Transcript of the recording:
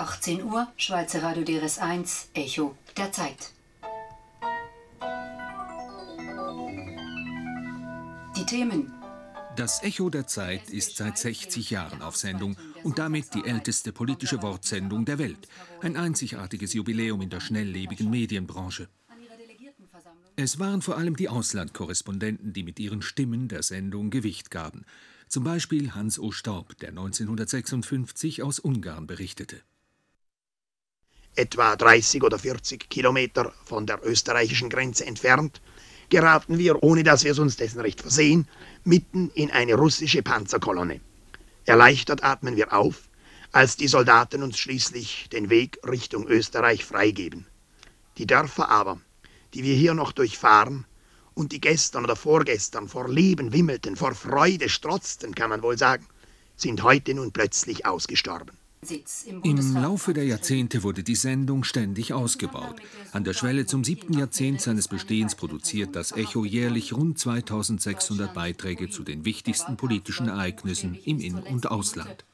18 Uhr, Schweizer Radio DRS1, Echo der Zeit. Die Themen. Das Echo der Zeit ist seit 60 Jahren auf Sendung und damit die älteste politische Wortsendung der Welt. Ein einzigartiges Jubiläum in der schnelllebigen Medienbranche. Es waren vor allem die Auslandkorrespondenten, die mit ihren Stimmen der Sendung Gewicht gaben. Zum Beispiel Hans O. Staub, der 1956 aus Ungarn berichtete. Etwa 30 oder 40 Kilometer von der österreichischen Grenze entfernt, geraten wir, ohne dass wir uns dessen recht versehen, mitten in eine russische Panzerkolonne. Erleichtert atmen wir auf, als die Soldaten uns schließlich den Weg Richtung Österreich freigeben. Die Dörfer aber, die wir hier noch durchfahren und die gestern oder vorgestern vor Leben wimmelten, vor Freude strotzten, kann man wohl sagen, sind heute nun plötzlich ausgestorben. Im Laufe der Jahrzehnte wurde die Sendung ständig ausgebaut. An der Schwelle zum 7. Jahrzehnt seines Bestehens produziert das Echo jährlich rund 2600 Beiträge zu den wichtigsten politischen Ereignissen im In- und Ausland.